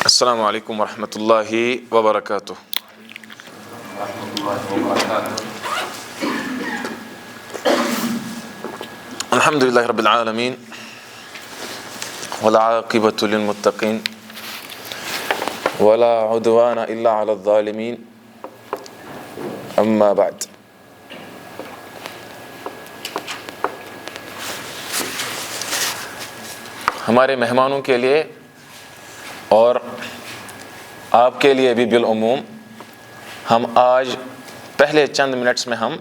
السلام علیکم ورحمۃ اللہ وبرکاتہ۔ الحمد للہ رب العالمین والعاقبۃ للمتقین ولا عدوان الا علی الظالمین اما بعد۔ ہمارے مہمانوں کے لیے اور آپ کے لیے بھی بالعموم ہم آج پہلے چند منٹس میں ہم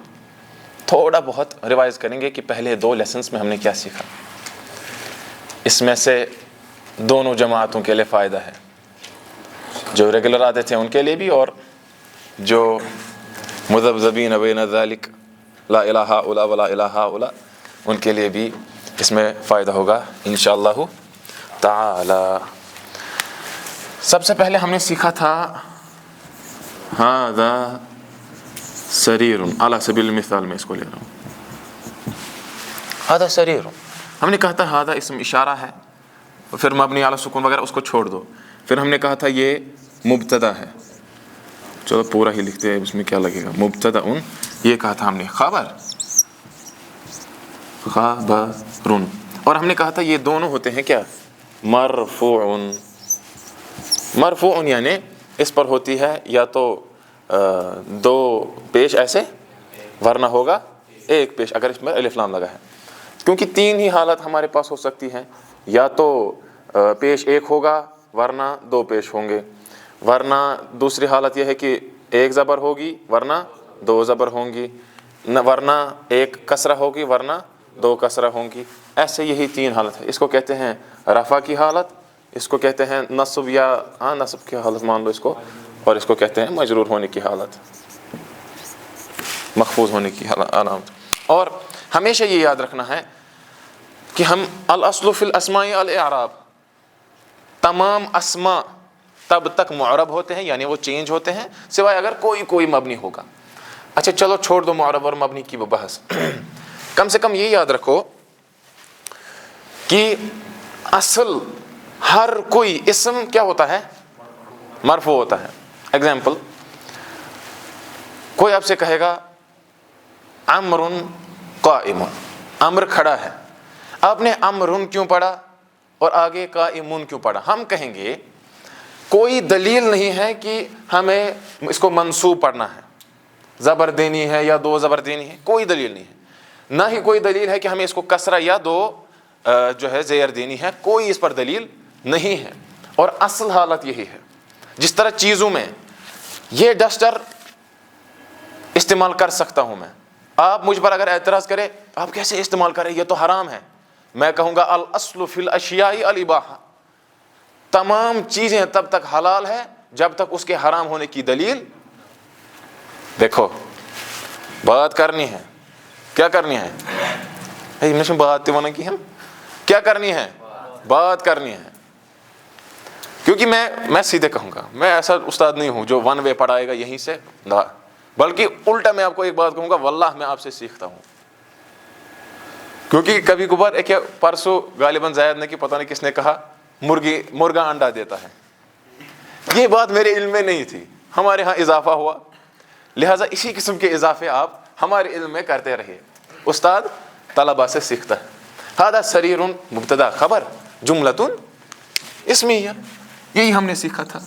تھوڑا بہت ریوائز کریں گے کہ پہلے 2 لیسنس میں ہم نے کیا سیکھا۔ اس میں سے دونوں جماعتوں کے لیے فائدہ ہے، جو ریگولر آتے تھے ان کے لیے بھی، اور جو مذبذبین بین ذالک لا الہ الا ولا الہ الا ان کے لیے بھی اس میں فائدہ ہوگا انشاءاللہ تعالی۔ سب سے پہلے ہم نے سیکھا تھا ھذا سریر، علی سبیل المثال میں اس کو لے رہا ہوں، ھذا سریر۔ ہم نے کہا تھا ھذا اسم اشارہ ہے، پھر مبنی علی سکون وغیرہ اس کو چھوڑ دو۔ پھر ہم نے کہا تھا یہ مبتدا ہے، چلو پورا ہی لکھتے ہیں، اس میں کیا لگے گا، مبتدا یہ کہا تھا ہم نے، خبر خبر۔ اور ہم نے کہا تھا یہ دونوں ہوتے ہیں کیا، مرفوع۔ مرفوع یعنی اس پر ہوتی ہے یا تو 2 پیش ایسے، ورنہ ہوگا 1 پیش اگر اس میں الف لام لگا ہے، کیونکہ 3 ہی حالت ہمارے پاس ہو سکتی ہیں، یا تو پیش 1 ہوگا ورنہ 2 پیش ہوں گے، ورنہ دوسری حالت یہ ہے کہ 1 زبر ہوگی ورنہ 2 زبر ہوں گی، ورنہ 1 کسرہ ہوگی ورنہ 2 کسرہ ہوں گی۔ ایسے یہی 3 حالت ہے۔ اس کو کہتے ہیں رفع کی حالت، اس کو کہتے ہیں نصب یا نصب کی حالت مان لو اس کو، اور اس کو کہتے ہیں مجرور ہونے کی حالت، محفوظ ہونے کی علامت۔ اور ہمیشہ یہ یاد رکھنا ہے کہ ہم الاصل فی الاسماء الاعراب، تمام اسماء تب تک معرب ہوتے ہیں، یعنی وہ چینج ہوتے ہیں، سوائے اگر کوئی مبنی ہوگا۔ اچھا چلو چھوڑ دو معرب اور مبنی کی بحث، کم سے کم یہ یاد رکھو کہ اصل ہر کوئی اسم کیا ہوتا ہے، مرفوع ہوتا ہے۔ ایگزامپل، کوئی آپ سے کہے گا عمر قائم، امر کھڑا ہے، آپ نے امر کیوں پڑھا اور آگے قائم کیوں پڑھا؟ ہم کہیں گے کوئی دلیل نہیں ہے کہ ہمیں اس کو منصوب پڑھنا ہے، زبر دینی ہے یا 2 زبر دینی ہے، کوئی دلیل نہیں ہے۔ نہ ہی کوئی دلیل ہے کہ ہمیں اس کو کسرہ یا 2 جو ہے زیر دینی ہے، کوئی اس پر دلیل نہیں ہے۔ اور اصل حالت یہی ہے، جس طرح چیزوں میں یہ ڈسٹر استعمال کر سکتا ہوں آپ مجھ پر اگر اعتراض کرے آپ کیسے استعمال کریں، یہ تو حرام ہے، میں کہوں گا الاصل فی الاشیاء الاباحہ، تمام چیزیں تب تک حلال ہے جب تک اس کے حرام ہونے کی دلیل، دیکھو بات کرنی ہے، کیا کرنی ہے، بات کی ہم کیا کرنی ہے، بات کرنی ہے، کیونکہ میں سیدھے کہوں گا، میں ایسا استاد نہیں ہوں جو 1 وے پڑھائے گا یہیں سے، بلکہ الٹا میں آپ کو ایک بات کہوں گا، واللہ میں آپ سے سیکھتا ہوں، کیونکہ کبھی کبھار ایک پرسوں غالباً زید نے کہ پتہ نہیں کس نے کہا مرغا انڈا دیتا ہے، یہ بات میرے علم میں نہیں تھی، ہمارے ہاں اضافہ ہوا، لہٰذا اسی قسم کے اضافے آپ ہمارے علم میں کرتے رہیے، استاد طلبہ سے سیکھتا ہے۔ ھذا سریر مبتدا خبر جملۃ اسمیہ، یہی ہم نے سیکھا تھا،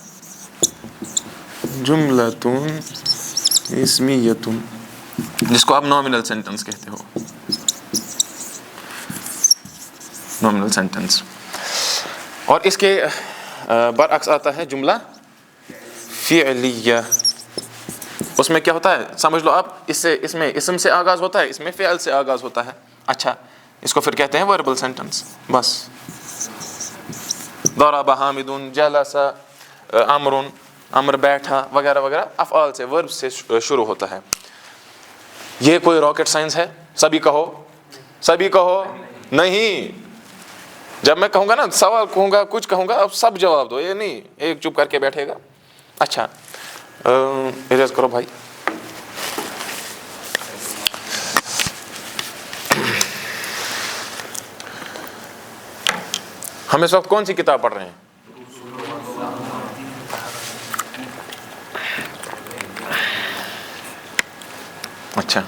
جملۃ اسمیہ، جس کو آپ نامنل سینٹنس کہتے ہو، نامنل سینٹنس۔ اور اس کے برعکس آتا ہے جملہ فعلیہ، اس میں کیا ہوتا ہے سمجھ لو آپ، اس میں اسم سے آغاز ہوتا ہے، اس میں فعل سے آغاز ہوتا ہے۔ اچھا اس کو پھر کہتے ہیں وربل سینٹنس، بس ضرب حامد، جلس امر بیٹھا وغیرہ وغیرہ، افعال سے، ورب سے شروع ہوتا ہے۔ یہ کوئی راکٹ سائنس ہے؟ سبھی کہو نہیں، جب میں کہوں گا نا سوال کہوں گا کچھ کہوں گا اب سب جواب دو، یہ نہیں ایک چپ کر کے بیٹھے گا۔ اچھا ارز کرو بھائی، ہم اس وقت کون سی کتاب پڑھ رہے ہیں؟ اچھا،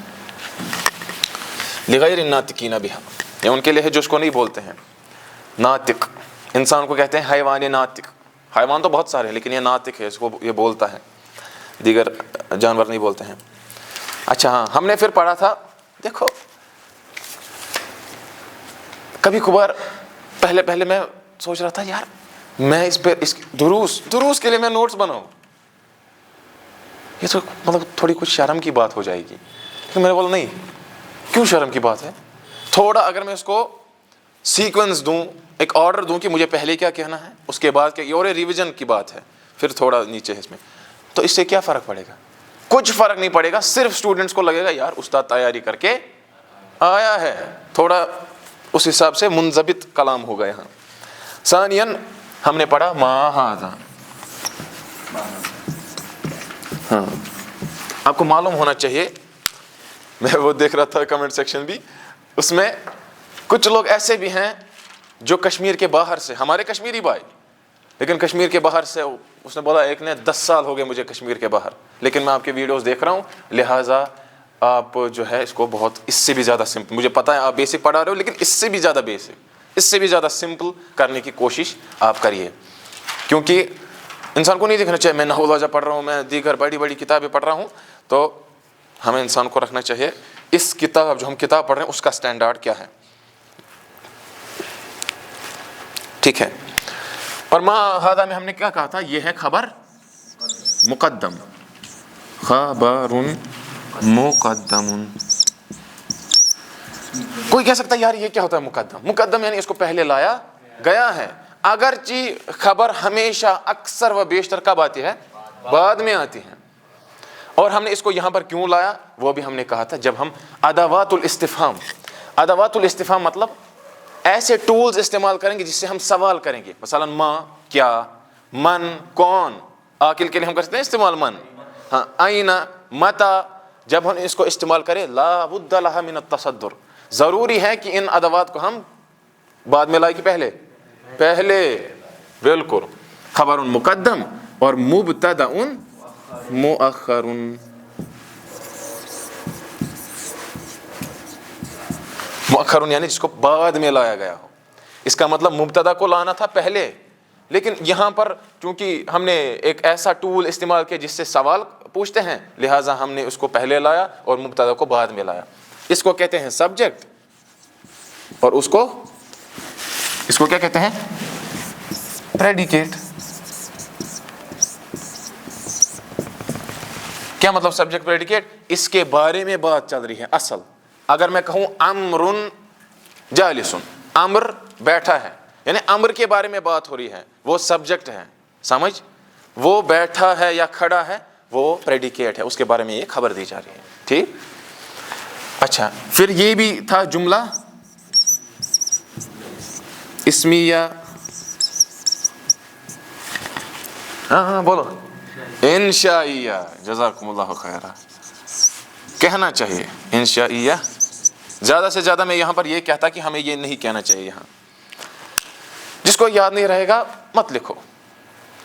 لغیر الناطقین بہا، یہ ان کے لیے ہے جو اس کو نہیں بولتے ہیں. ناطق انسان کو کہتے ہیں حیوان ناطق. حیوان تو بہت سارے ہیں لیکن یہ ناطق ہے، اس کو یہ بولتا ہے، دیگر جانور نہیں بولتے ہیں. اچھا ہاں، ہم نے پھر پڑھا تھا، دیکھو کبھی کبھار پہلے میں سوچ رہا تھا یار میں اس پہ دروس کے لیے میں نوٹس بناؤں، یہ تو مطلب تھوڑی کچھ شرم کی بات ہو جائے گی. لیکن میں نے بولا نہیں، کیوں شرم کی بات ہے؟ تھوڑا اگر میں اس کو سیکوینس دوں، ایک آرڈر دوں کہ مجھے پہلے کیا کہنا ہے اس کے بعد کیا، یہ اور ریویژن کی بات ہے، پھر تھوڑا نیچے ہے اس میں، تو اس سے کیا فرق پڑے گا؟ کچھ فرق نہیں پڑے گا. صرف اسٹوڈنٹس کو لگے گا یار استاد تیاری کر کے آیا ہے، تھوڑا اس حساب سے منضبط کلام ہوگا یہاں. ثانیاً ہم نے پڑھا ما ھذا. ہاں آپ کو معلوم ہونا چاہیے، میں وہ دیکھ رہا تھا کمنٹ سیکشن بھی، اس میں کچھ لوگ ایسے بھی ہیں جو کشمیر کے باہر سے، ہمارے کشمیری بھائی لیکن کشمیر کے باہر سے، اس نے بولا ایک نے 10 سال ہو گئے مجھے کشمیر کے باہر، لیکن میں آپ کے ویڈیوز دیکھ رہا ہوں، لہٰذا آپ جو ہے اس کو بہت اس سے بھی زیادہ سمپل، مجھے پتہ ہے آپ بیسک پڑھا رہے ہو لیکن اس سے بھی زیادہ بیسک، اس سے بھی زیادہ سمپل کرنے کی کوشش آپ کریے. کیونکہ انسان کو نہیں دیکھنا چاہیے میں نحو الواجہ پڑھ رہا ہوں، میں دیگر بڑی کتابیں پڑھ رہا ہوں، تو ہمیں انسان کو رکھنا چاہیے اس کتاب جو ہم کتاب پڑھ رہے ہیں اس کا سٹینڈارڈ کیا ہے. ٹھیک ہے. اور ما ھذا میں ہم نے کیا کہا تھا، یہ ہے خبر مقدم، خبر مقدم. کوئی کہہ سکتا ہے یار یہ کیا ہوتا ہے مقدم؟ مقدم یعنی اس کو پہلے لایا گیا ہے. اگرچہ خبر ہمیشہ اکثر و بیشتر کب آتی ہے؟ بعد میں آتی ہے. اور ہم نے اس کو یہاں پر کیوں لایا وہ بھی ہم نے کہا تھا، جب ہم ادوات الاستفہام مطلب ایسے ٹولز استعمال کریں گے جس سے ہم سوال کریں گے. مثلا ما کیا، من کون، عاقل کے لیے ہم کر سکتے ہیں استعمال من، ہاں آئین متا، جب ہم اس کو استعمال کریں لا بد لها من التصدر، ضروری ہے کہ ان ادوات کو ہم بعد میں لائے کہ پہلے. بالکل. خبر مقدم اور مبتدا مؤخر. مؤخر یعنی جس کو بعد میں لایا گیا ہو. اس کا مطلب مبتدا کو لانا تھا پہلے، لیکن یہاں پر چونکہ ہم نے ایک ایسا ٹول استعمال کیا جس سے سوال پوچھتے ہیں، لہٰذا ہم نے اس کو پہلے لایا اور مبتدا کو بعد میں لایا. اس کو کہتے ہیں سبجیکٹ، اور اس کو کیا کہتے ہیں؟ پریڈیکیٹ. کیا مطلب سبجیکٹ پریڈیکیٹ؟ اس کے بارے میں بات چل رہی ہے. اصل اگر میں کہوں امر جالسن، امر بیٹھا ہے، یعنی امر کے بارے میں بات ہو رہی ہے، وہ سبجیکٹ ہے. سمجھ؟ وہ بیٹھا ہے یا کھڑا ہے وہ پریڈیکیٹ ہے، اس کے بارے میں یہ خبر دی جا رہی ہے. ٹھیک. اچھا پھر یہ بھی تھا جملہ اسمیہ. ہاں بولو. انشائیہ. جزاکم اللہ خیرہ. کہنا چاہیے انشائیہ. زیادہ سے زیادہ میں یہاں پر یہ کہتا کہ ہمیں یہ نہیں کہنا چاہیے. یہاں جس کو یاد نہیں رہے گا مت لکھو.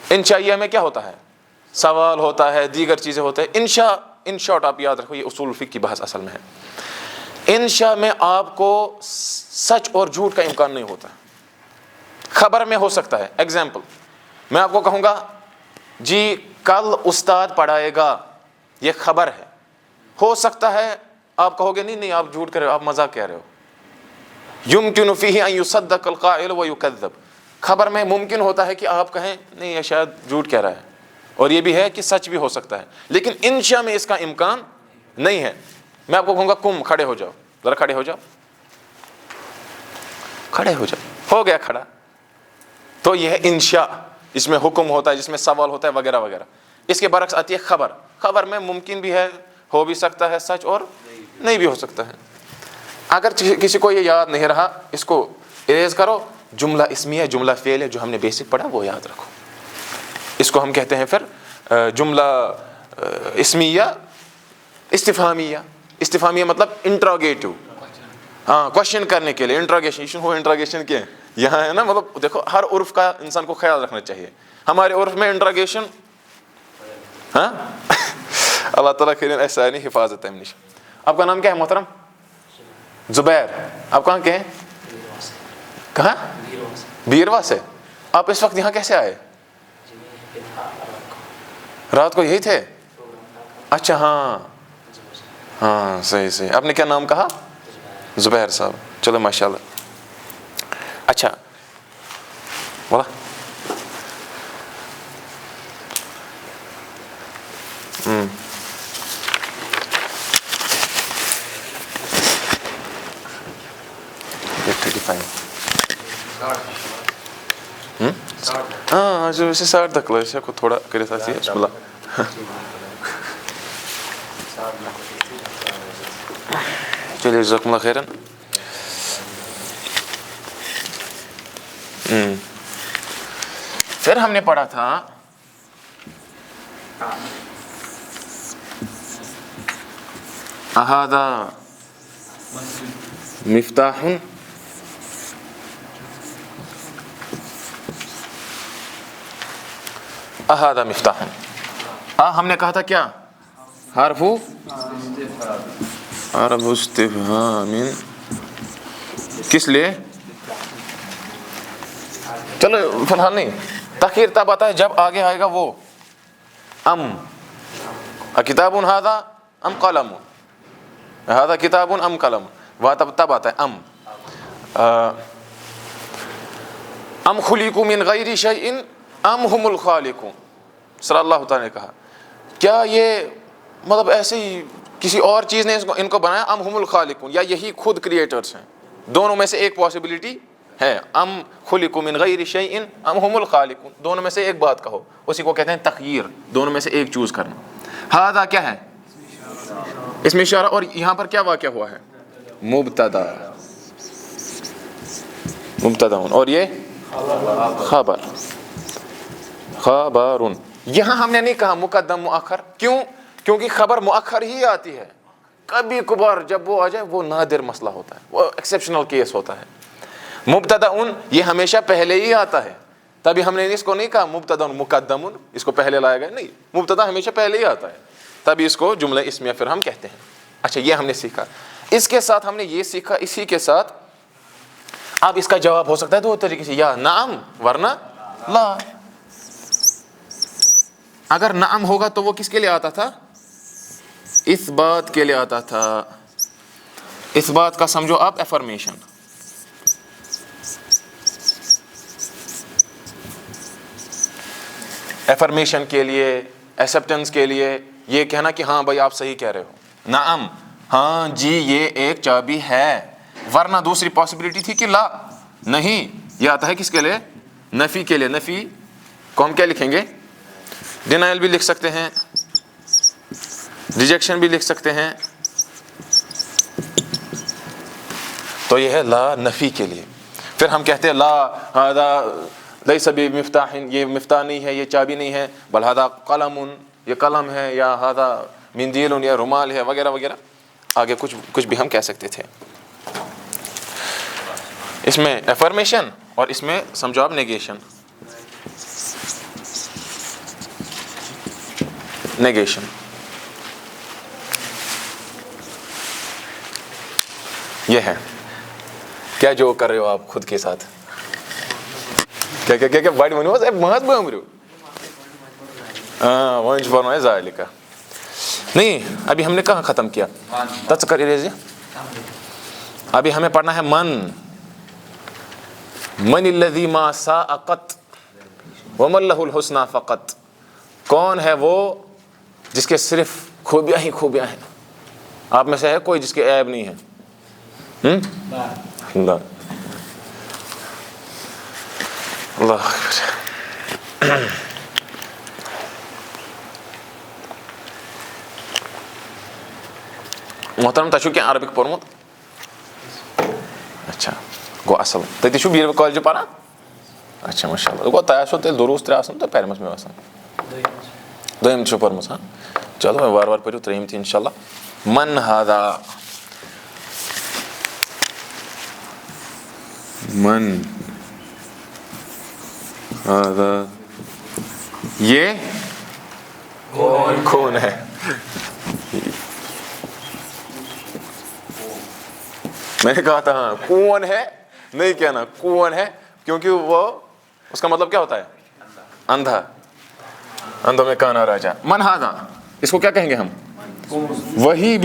انشائیہ میں کیا ہوتا ہے؟ سوال ہوتا ہے، دیگر چیزیں ہوتے ہیں. انشاء ان شارٹ آپ یاد رکھو، یہ اصول فقہ کی بحث اصل میں ہے. انشاء میں آپ کو سچ اور جھوٹ کا امکان نہیں ہوتا. خبر میں ہو سکتا ہے. ایگزامپل میں آپ کو کہوں گا جی کل استاد پڑھائے گا، یہ خبر ہے. ہو سکتا ہے آپ کہو گے نہیں آپ جھوٹ کر رہے ہو، آپ مذاق کہہ رہے ہو. یمکن فیہ ان یصدق القائل ویکذب. خبر میں ممکن ہوتا ہے کہ آپ کہیں نہیں یہ شاید جھوٹ کہہ رہا ہے، اور یہ بھی ہے کہ سچ بھی ہو سکتا ہے. لیکن انشاء میں اس کا امکان نہیں ہے. میں آپ کو کہوں گا کم کھڑے ہو جاؤ، ذرا کھڑے ہو جاؤ، کھڑے ہو جاؤ، ہو گیا کھڑا. تو یہ ہے انشاء، اس میں حکم ہوتا ہے، جس میں سوال ہوتا ہے وغیرہ وغیرہ. اس کے برعکس آتی ہے خبر. خبر میں ممکن بھی ہے، ہو بھی سکتا ہے سچ، اور نہیں بھی ہو سکتا ہے. اگر کسی کو یہ یاد نہیں رہا اس کو اریز کرو. جملہ اسمیہ جملہ فعل ہے جو ہم نے بیسک پڑھا وہ یاد رکھو. اس کو ہم کہتے ہیں پھر جملہ اسمیہ استفہامیہ. استفہامیہ مطلب انٹروگیٹو، ہاں کوشچن کرنے کے لیے. انٹروگیشن ہو، انٹروگیشن کیا یہاں ہے نا. مطلب دیکھو ہر عرف کا انسان کو خیال رکھنا چاہیے. ہمارے عرف میں انٹروگیشن، ہاں اللہ تعالیٰ خیر ایسا نہیں حفاظت ہے. آپ کا نام کیا ہے محترم؟ زبیر. آپ کہاں کے ہیں؟ کہاں؟ بیروا سے. آپ اس وقت یہاں کیسے آئے؟ رات کو یہی تھے؟ اچھا ہاں ہاں صحیح صحیح. آپ نے کیا نام کہا؟ زبیر صاحب. چلو ماشاء اللہ. اچھا بولا. ہاں جو اسے 60 تک لائے کو تھوڑا کرے تھا بسم اللہ. چلیے جزاکم اللہ خیرن. پھر ہم نے پڑھا تھا اہذا مفتاح اہذا مفتاح. ہم نے کہا تھا کیا؟ حرف استفہام. کس لیے؟ چلو فی الحال نہیں. تاخیر تب آتا ہے جب آگے آئے گا وہ کتاب ھذا ام قلم. ھذا کتاب ام قلم. وہ تب آتا ہے ام خلقوا من غیر شیء ام هم الخالقون. صلی اللہ تعالیٰ نے کہا کیا یہ مطلب ایسے ہی کسی اور چیز نے ان کو بنایا؟ ام هم الخالقون یا یہی خود کریٹرز ہیں. دونوں میں سے ایک پاسبلٹی ہے. ام خلقوا من غیر شیء ام هم الخالقون. دونوں میں سے ایک بات کہو. اسی کو کہتے ہیں تخییر. دونوں میں سے ایک چوز کرنا. ھذا کیا ہے؟ اس میں اشارہ. اور یہاں پر کیا واقع ہوا ہے؟ مبتدا. اور یہ خبر. خبر. یہاں ہم نے نہیں کہا مقدم مؤخر. کیوں؟ کیونکہ خبر مؤخر ہی آتی ہے. کبھی کبھار جب وہ آ جائے وہ نادر مسئلہ ہوتا ہے, وہ ایکسیپشنل کیس ہوتا ہے. مبتدا یہ ہمیشہ پہلے ہی آتا ہے. تبھی ہم نے اس کو نہیں کہا مبتدا مقدم, اس کو پہلے لایا گیا. نہیں, مبتدا ہمیشہ پہلے ہی آتا ہے, تبھی اس کو جملہ اسمیہ پھر ہم کہتے ہیں. اچھا یہ ہم نے سیکھا. اس کے ساتھ ہم نے یہ سیکھا, اسی کے ساتھ اب اس کا جواب ہو سکتا ہے دو طریقے سے, یا نعم ورنہ لا. اگر نعم ہوگا تو وہ کس کے لیے آتا تھا؟ اس بات کے لیے آتا تھا. اس بات کا سمجھو آپ افرمیشن. افرمیشن کے لیے, ایکسیپٹنس کے لیے, یہ کہنا کہ ہاں بھائی آپ صحیح کہہ رہے ہو. نعم ہاں جی یہ ایک چابی ہے. ورنہ دوسری پاسبلٹی تھی کہ لا نہیں. یہ آتا ہے کس کے لیے؟ نفی کے لیے. نفی کو ہم کیا لکھیں گے؟ ڈینائل بھی لکھ سکتے ہیں, ریجیکشن بھی لکھ سکتے ہیں. تو یہ ہے لا نفی کے لیے. پھر ہم کہتے ہیں لا ھذا لیس بمفتاح, یہ مفتاح نہیں ہے, یہ چابی نہیں ہے. بل ھذا قلم, یہ قلم ہے. یا ھذا مندیل, یا رومال ہے, وغیرہ وغیرہ. آگے کچھ بھی ہم کہہ سکتے تھے. اس میں افرمیشن اور اس میں سمجھو آپ نیگیشن. یہ ہے کیا جو کر رہے ہو آپ خود کے ساتھ. کیا بڑی ونو مہت بمرو ونچ بنو ذالک. نہیں ابھی ہم نے کہاں ختم کیا؟ تذکر اریزی. ابھی ہمیں پڑھنا ہے من الذی ما ساءقت ومن له الحسنى فقط. کون ہے وہ جس کے صرف خوبیاں ہی خوبیاں ہیں؟ آپ میں سے ہے کوئی جس کے عیب نہیں ہے؟ اللہ اللہ اکبر. محترم تشو کیا عربک پورمت؟ اچھا گو اصل تھی چھو بیرو کالج پڑھان. اچھا ماشاء اللہ. گو تہ آسو تیل دروس ترے آسان تو پرمس میں آسان دویم چھو پرمس. ہاں چلو وار وار پڑھو تریم تھی انشاءاللہ. من ھذا, من ھذا, یہ کون ہے؟ میں نے کہا تھا ہاں کون ہے, نہیں کہنا کون ہے, کیونکہ وہ اس کا مطلب کیا ہوتا ہے, اندھا, اندھوں میں کانا راجا. من ہاذا, اس کو کیا کہیں گے ہم, وہی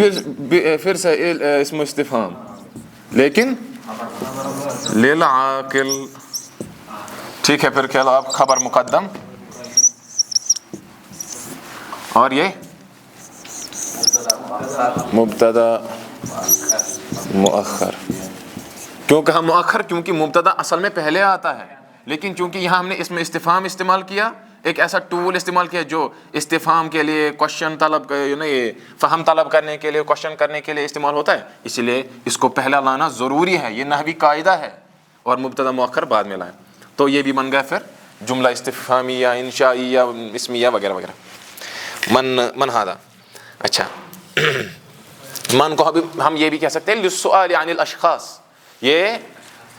پھر سے اسم استفہام, لیکن للعاقل. ٹھیک ہے, پھر کہہ لو آپ خبر مقدم اور یہ مبتدا مؤخر. کیوں کہا مؤخر؟ کیونکہ مبتدا اصل میں پہلے آتا ہے, لیکن چونکہ یہاں ہم نے اس میں استفہام استعمال کیا, ایک ایسا ٹول استعمال کیا جو استفہام کے لیے, کوشچن طلب, یہ فہم طلب کرنے کے لیے, کوشچن کرنے کے لیے استعمال ہوتا ہے, اسی لیے اس کو پہلا لانا ضروری ہے, یہ نحوی قاعدہ ہے, اور مبتدا مؤخر بعد میں لائیں. تو یہ بھی بن گیا پھر جملہ استفہامیہ, انشائیہ, اسمیہ وغیرہ وغیرہ. من ہاذا. اچھا, من کو ہم یہ بھی کہہ سکتے ہیں للسؤال عن الاشخاص, یہ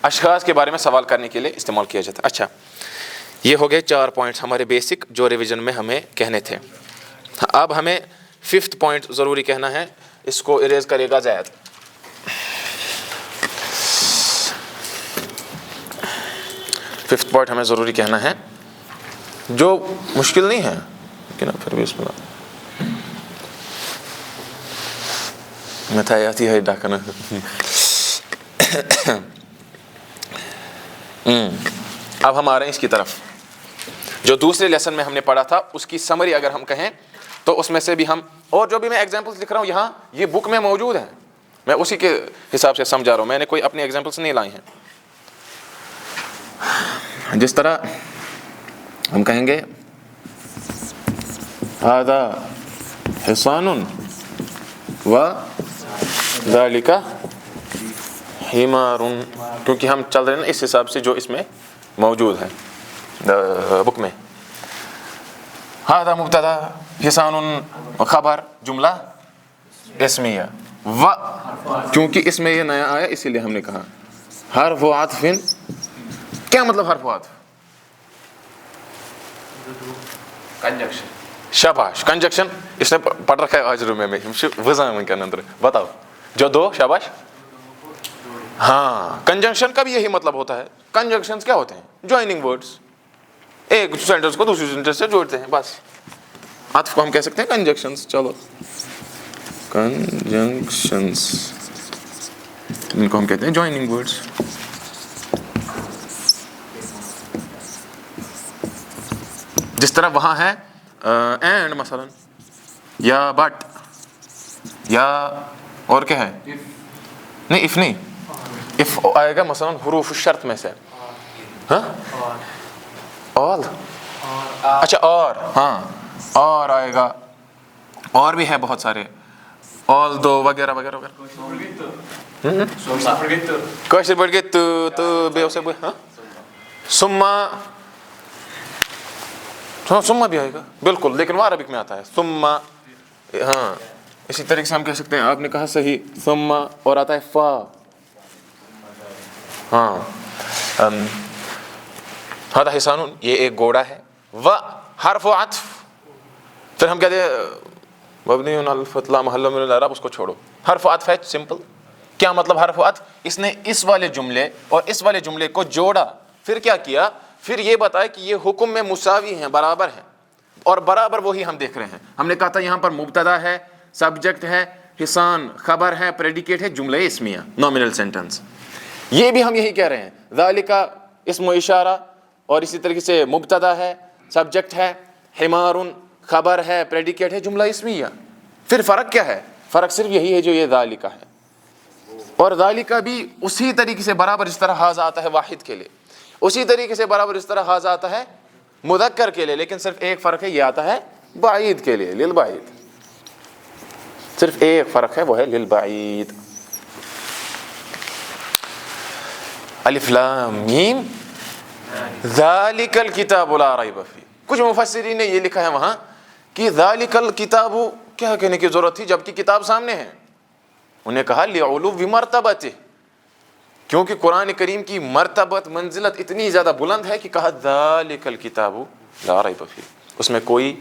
اشخاص کے بارے میں سوال کرنے کے لیے استعمال کیا جاتا ہے. اچھا, یہ ہو گئے 4 پوائنٹس ہمارے بیسک جو ریویژن میں ہمیں کہنے تھے. اب ہمیں 5th پوائنٹ ضروری کہنا ہے, اس کو اریز کرے گا زید. ففتھ پوائنٹ ہمیں ضروری کہنا ہے, جو مشکل نہیں ہے لیکن پھر بھی اس میں مٹھائی آتی ہے ڈاکنا. اب ہم آ رہے ہیں اس کی طرف. جو دوسرے لیسن میں ہم نے پڑھا تھا اس کی سمری اگر ہم کہیں تو اس میں سے بھی ہم, اور جو بھی میں ایگزامپلس لکھ رہا ہوں یہاں یہ بک میں موجود ہیں, میں اسی کے حساب سے سمجھا رہا ہوں, میں نے کوئی اپنی ایگزامپلس نہیں لائی ہیں. جس طرح ہم کہیں گے ھذا حصان و ذالک حمار, کیونکہ ہم چل رہے ہیں نا اس حساب سے جو اس میں موجود ہے بک میں. ھذا مبتدا, حصان خبر, جملہ اسمیہ, و کیونکہ اس میں یہ نیا آیا اسی لیے ہم نے کہا حرف عطف. کیا مطلب حرف عطف؟ کنجکشن. شاباش, کنجکشن. اس نے پڑھ رکھا ہے آج رومے میں وزن کے اندر. بتاؤ جو دو, شاباش. ہاں, کنجنکشن کا بھی یہی مطلب ہوتا ہے. کنجنکشنز کیا ہوتے ہیں؟ جوائننگ ورڈز, ایک سینٹنس کو دوسری سینٹنس سے جوڑتے ہیں بس. عطف کو ہم کہہ سکتے ہیں کنجنکشنز. چلو کنجنکشنز, ان کو ہم کہتے ہیں جوائننگ ورڈز. جس طرح وہاں ہے اینڈ مثلا, یا بٹ, یا اور کیا ہے, نہیں اف نہیں, اف آئے گا مثلا حروف الشرط میں سے. ہاں آل, اچھا اور, ہاں اور آئے گا, اور بھی ہے بہت سارے, آل دو وغیرہ وغیرہ وغیرہ. کوشچن پڑھ کے تو بے اسے ہاں سما, ہاں سما بھی آئے گا بالکل, لیکن وہ عربک میں آتا ہے سما. ہاں اسی طریقے سے ہم کہہ سکتے ہیں, آپ نے کہا صحیح, سما اور آتا ہے فا. ہاں ھذا حصان, یہ ایک گھوڑا ہے. و حرف عطف, پھر ہم کہتے ہیں مبنی علی الفتح لا محل من الاعراب, اس کو چھوڑو. حرف عطف ہے سمپل. کیا مطلب حرف عطف؟ اس نے اس والے جملے اور اس والے جملے کو جوڑا, پھر کیا کیا, پھر یہ بتایا کہ یہ حکم میں مساوی ہیں, برابر ہیں, اور برابر وہی ہم دیکھ رہے ہیں. ہم نے کہا تھا یہاں پر مبتدا ہے, سبجیکٹ ہے, حصان خبر ہے, پریڈیکیٹ ہے, جملہ اسمیہ نومینل سینٹنس. یہ بھی ہم یہی کہہ رہے ہیں, ذالک اسم و اشارہ, اور اسی طریقے سے مبتدا ہے, سبجیکٹ ہے, حمار خبر ہے, پریڈیکیٹ ہے, جملہ اسمیہ. پھر فرق کیا ہے؟ فرق صرف یہی ہے جو یہ ذالک ہے, اور ذالک بھی اسی طریقے سے برابر اس طرح ھذا آتا ہے واحد کے لیے, اسی طریقے سے برابر اس طرح ھذا آتا ہے مذکر کے لیے, لیکن صرف ایک فرق ہے, یہ آتا ہے بعید کے لیے, للبعید. صرف ایک فرق ہے, وہ ہے للبعید. الف لام میم ذالک الکتاب لا ریب فیہ. کچھ مفسرین نے یہ لکھا ہے وہاں کہ ذالک الکتاب کیا کہنے کی ضرورت تھی جبکہ کتاب سامنے ہے. انہیں کہا لعلو مرتبتہ, کیونکہ قرآن کریم کی مرتبت منزلت اتنی زیادہ بلند ہے کہ کہا ذالک الکتاب لا ریب فیہ, اس میں کوئی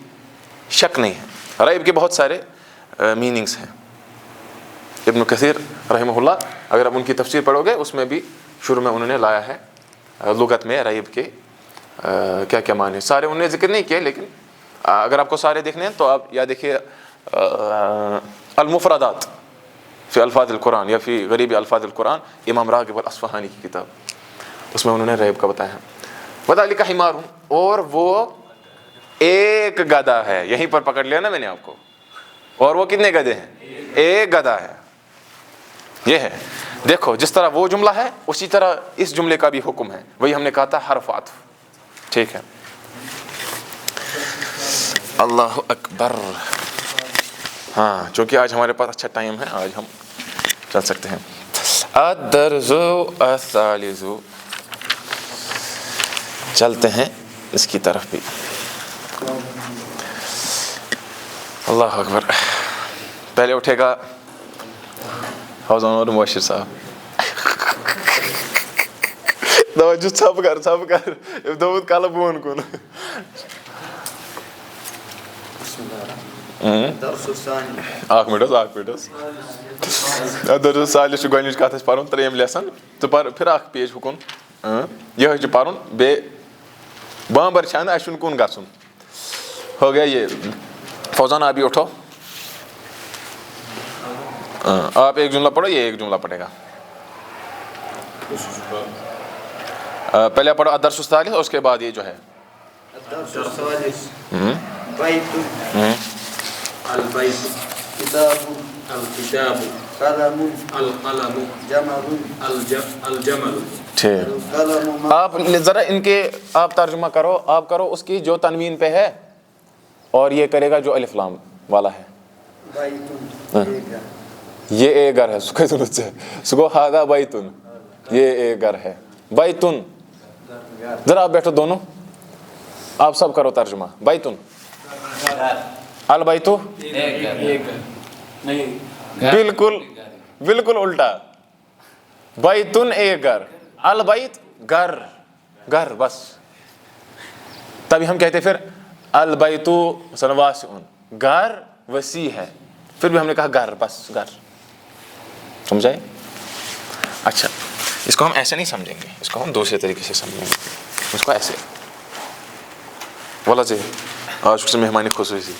شک نہیں ہے. ریب کے بہت سارے میننگز ہیں, ابن کثیر رحمہ اللہ، اگر آپ ان کی تفسیر پڑھو گے اس میں بھی شروع میں انہوں نے لایا ہے لغت میں ریب کے کیا کیا معنی. سارے انہوں نے ذکر نہیں کیے، لیکن اگر آپ کو سارے دیکھنے ہیں تو آپ یا دیکھیے المفردات فی الفاظ القرآن یا فی غریب الفاظ القرآن، امام راغب الاصفہانی کی کتاب، اس میں انہوں نے ریب کا بتایا ہے. وذالک حمار، اور وہ ایک گدھا ہے. یہیں پر پکڑ لیا نا میں نے آپ کو. اور وہ کتنے گدھے ہیں؟ ایک گدھا ہے. یہ ہے، دیکھو جس طرح وہ جملہ ہے اسی طرح اس جملے کا بھی حکم ہے. وہی ہم نے کہا تھا حرف عطف. ٹھیک ہے، اللہ اکبر. ہاں چونکہ آج ہمارے پاس اچھا ٹائم ہے، آج ہم چل سکتے ہیں. الدرس الثالث، چلتے ہیں اس کی طرف بھی. اللہ اکبر. پہلے اٹھے گا حوزان اور مبشر صاحب. توجہ سب کر دو کال بون کن. اکھ منٹ درس الثالث گۄڈنِچ کتھ ٲسۍ پرُن 3یم لیسن. ژٕ پر پھر اکھ پیج ہُکُن، یہے چھُ پرُن. بیٚیہِ بامبر چھا نا، اَسہِ چھُنہٕ کُن گژھُن. ہو گیا یہ. فوزان آپ بھی اٹھو. آپ ایک جملہ پڑھو، یہ ایک جملہ پڑھے گا. پہلے پڑھو الدرس الثالث اور اس کے بعد یہ جو ہے الدرس الثالث بیت البیت کتاب الکتاب قلم القلم جمل الجمل. ٹھیک. آپ ذرا ان کے آپ ترجمہ کرو. آپ کرو اس کی جو تنوین پہ ہے، اور یہ کرے گا جو الف لام والا ہے. یہ ایک گھر ہے. سکو ہادا بیتن، یہ ایک گھر ہے. بیتن، ذرا آپ بیٹھو دونوں، آپ سب کرو ترجمہ. بیتن البیتو، بالکل بالکل الٹا. بیتن ایک گھر، البیت گھر، گھر بس. تبھی ہم کہتے پھر البیتو مثلا واسع، گھر وسیع ہے. پھر بھی ہم نے کہا گھر، بس گھر. سمجھائے؟ اچھا، اس کو ہم ایسے نہیں سمجھیں گے، اس کو ہم دوسرے طریقے سے سمجھیں گے. اس کو ایسے بولا جی آج کچھ مہمانی خصوصی.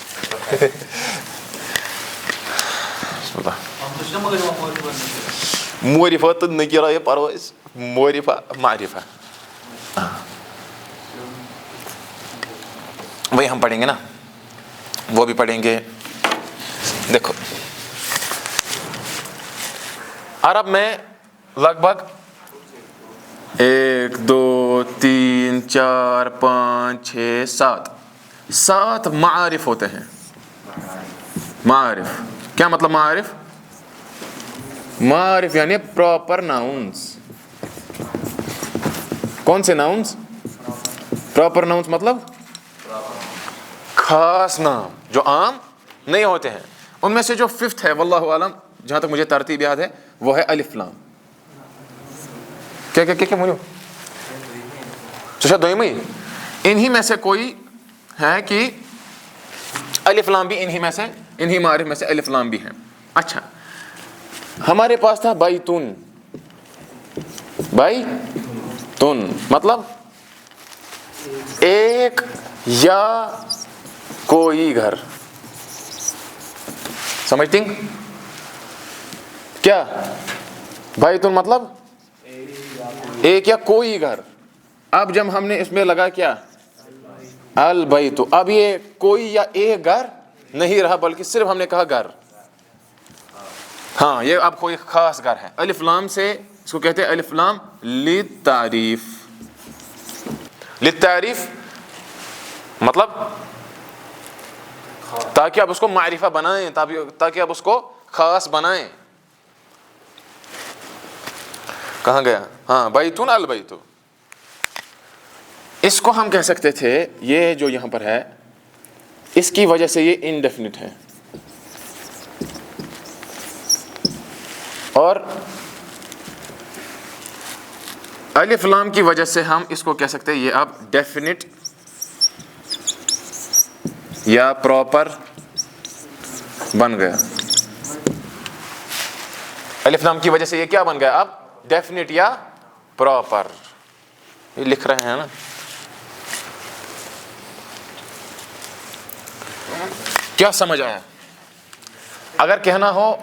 معرفہ نکرہ یہ پڑھو اس، معرفہ معرفہ. وہی ہم پڑھیں گے نا، وہ بھی پڑھیں گے. دیکھو عرب میں لگ بھگ 1 2 3 4 5 6 7 معارف ہوتے ہیں. معارف کیا مطلب؟ معارف یعنی پراپر ناؤنس. کون سے ناؤنس؟ پراپر ناؤنس مطلب خاص نام جو عام نہیں ہوتے ہیں. ان میں سے جو 5th ہے واللہ عالم، جہاں تک مجھے ترتیب یاد ہے، وہ ہے الف لام. کیا کیا کیا بولو دوئیمئی. انہی میں سے کوئی ہے کہ الف لام بھی انہی میں سے، انہی معارف میں سے الف لام بھی ہیں. اچھا، ہمارے پاس تھا بیتن. بیتن مطلب ایک یا کوئی گھر. سمجھتے ہیں کیا؟ بیتن مطلب ایک یا کوئی گھر. اب جب ہم نے اس میں لگا کیا البیت، اب یہ کوئی یا ایک گھر نہیں رہا، بلکہ صرف ہم نے کہا گھر. ہاں یہ اب کوئی خاص گھر ہے. الف لام سے اس کو کہتے ہیں الف لام للتعریف. للتعریف مطلب تاکہ آپ اس کو معرفہ بنائیں، تاکہ آپ اس کو خاص بنائیں. کہاں گیا؟ ہاں بیتن البیت. اس کو ہم کہہ سکتے تھے، یہ جو یہاں پر ہے اس کی وجہ سے یہ انڈیفینٹ ہے، اور الف لام کی وجہ سے ہم اس کو کہہ سکتے ہیں یہ اب ڈیفینٹ یا پراپر بن گیا. الف لام کی وجہ سے یہ کیا بن گیا اب؟ ڈیفینٹ یا پراپر. یہ لکھ رہے ہیں نا. کیا سمجھ آیا؟ اگر کہنا ہو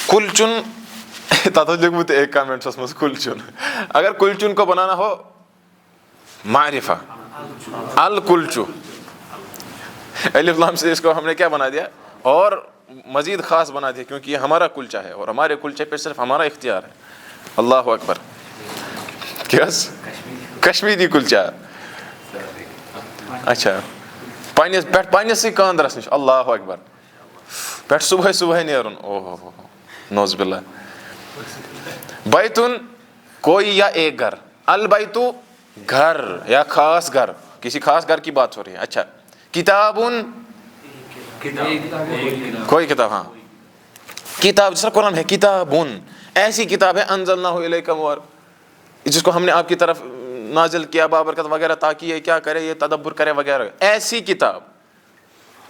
کلچن ایک کامنٹ کلچن، اگر کلچن کو بنانا ہو معرفہ الکلچو، الف لام سے اس کو ہم نے کیا بنا دیا اور مزید خاص بنا دیا، کیونکہ یہ ہمارا کلچہ ہے اور ہمارے کلچے پہ صرف ہمارا اختیار ہے. اللہ اکبر. کیس کشمیری کلچہ. اچھا پنس خاندرس نش. اللہ اکبر. پہ صبح صبح نیرن. او نوز باللہ. بیتن کوئی یا ایک گھر، البیتو گھر یا خاص گھر، کسی خاص گھر کی بات ہو رہی ہے. اچھا کتابن کوئی کتاب. ہاں کتاب جس طرح قرآن ہے کتابن، ایسی کتاب ہے انزلناہ الیک مبارک، جس کو ہم نے آپ کی طرف نازل کیا بابرکت وغیرہ تاکہ یہ کیا کرے، یہ تدبر کرے وغیرہ. ایسی کتاب.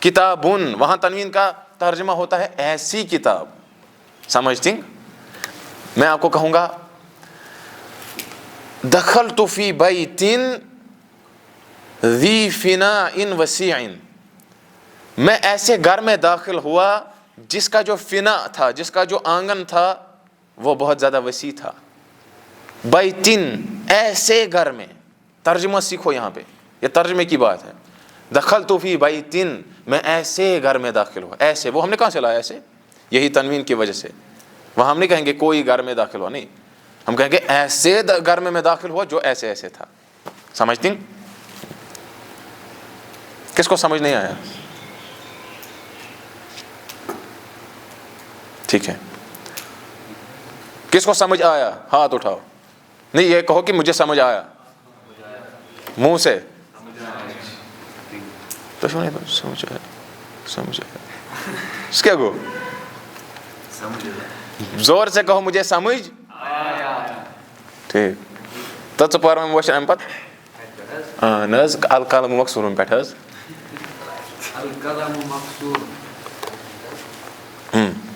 کتابن وہاں تنوین کا ترجمہ ہوتا ہے ایسی کتاب. سمجھتی؟ میں آپ کو کہوں گا دخلت فی بیت ذی فناء وسیع، میں ایسے گھر میں داخل ہوا جس کا جو فنا تھا، جس کا جو آنگن تھا وہ بہت زیادہ وسیع تھا. بیتن ایسے گھر میں. ترجمہ سیکھو یہاں پہ، یہ ترجمے کی بات ہے. دخلت فی بیتن، میں ایسے گھر میں داخل ہوا. ایسے وہ ہم نے کہاں سے لایا ایسے؟ یہی تنوین کی وجہ سے. وہاں ہم نہیں کہیں گے کوئی گھر میں داخل ہوا، نہیں، ہم کہیں گے ایسے گھر میں داخل ہوا جو ایسے ایسے تھا. سمجھتی؟ کس کو سمجھ نہیں آیا؟ ٹھیک ہے. کس کو سمجھ آیا ہاتھ اٹھاؤ. نہیں یہ کہو کہ مجھے سمجھ آیا منہ سے. تو سمجھ آیا سمجھ آیا اس کیا گو زور سے کہو مجھے سمجھ ٹھیک. تو ژٕ میں وچھن امہ پتہٕ نظ القلم مقصورن پٮ۪ٹھ حظ.